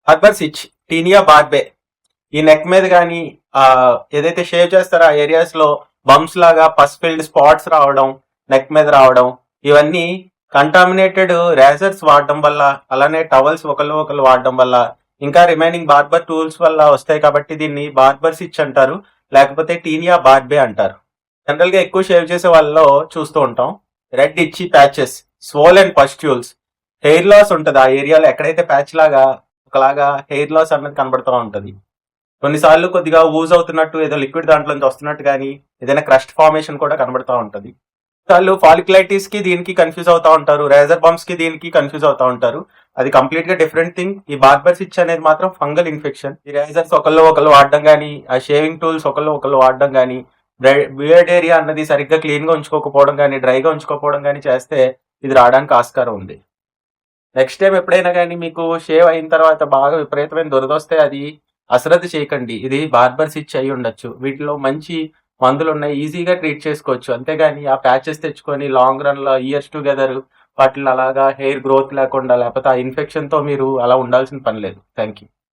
Barber switch, tinea బార్బే. ఈ neck మీద కానీ ఏదైతే షేవ్ చేస్తారో ఆ ఏరియాస్ లో బంప్స్ లాగా పస్ ఫిల్డ్ స్పాట్స్ రావడం, నెక్ మీద రావడం, ఇవన్నీ కంటామినేటెడ్ రేజర్స్ వాడడం వల్ల, అలానే టవల్స్ ఒకళ్ళు వాడడం వల్ల, ఇంకా రిమైనింగ్ బార్బర్ టూల్స్ వల్ల వస్తాయి. కాబట్టి దీన్ని బార్బర్ స్విచ్ అంటారు, లేకపోతే టీనియా బార్బే అంటారు. జనరల్ గా ఎక్కువ షేవ్ చేసే వాళ్ళలో చూస్తూ ఉంటాం రెడ్ ఇచ్చి patches, swollen and pustules, hair loss ఉంటుంది ఆ ఏరియాలో. ఎక్కడైతే ప్యాచ్ లాగా ఒకలాగా హెయిర్ లాస్ అన్నది కనబడుతూ ఉంటది. కొన్నిసార్లు కొద్దిగా ఊజ్ అవుతున్నట్టు, ఏదో లిక్విడ్ దాంట్లోంచి వస్తున్నట్టు కానీ, ఏదైనా క్రస్ట్ ఫార్మేషన్ కూడా కనబడుతూ ఉంటది. వాళ్ళు ఫాలిక్యులైటిస్ కి దీనికి కన్ఫ్యూజ్ అవుతా ఉంటారు, రేజర్ బంప్స్ కి దీనికి కన్ఫ్యూజ్ అవుతా ఉంటారు. అది కంప్లీట్ గా డిఫరెంట్ థింగ్. ఈ బార్బర్ స్విచ్ అనేది మాత్రం ఫంగల్ ఇన్ఫెక్షన్. ఈ రేజర్స్ ఒకళ్ళు వాడడం కానీ, ఆ షేవింగ్ టూల్స్ ఒకళ్ళు వాడడం కానీ, బియర్డ్ ఏరియా అన్నది సరిగ్గా క్లీన్ గా ఉంచుకోకపోవడం కానీ, డ్రైగా ఉంచుకోకపోవడం కానీ చేస్తే ఇది రావడానికి ఆస్కారం ఉంది. నెక్స్ట్ టైం ఎప్పుడైనా కానీ మీకు షేవ్ అయిన తర్వాత బాగా విపరీతమైన దురదొస్తే అది అశ్రద్ధ చేయకండి. ఇది బార్బర్ స్విచ్ అయి ఉండొచ్చు. వీటిలో మంచి మందులు ఉన్నాయి, ఈజీగా ట్రీట్ చేసుకోవచ్చు. అంతేగాని ఆ ప్యాచెస్ తెచ్చుకొని లాంగ్ రన్ లో ఇయర్స్ టుగెదర్ వాటిని అలాగా హెయిర్ గ్రోత్ లేకుండా, లేకపోతే ఆ ఇన్ఫెక్షన్ తో మీరు అలా ఉండాల్సిన పని లేదు. Thank you.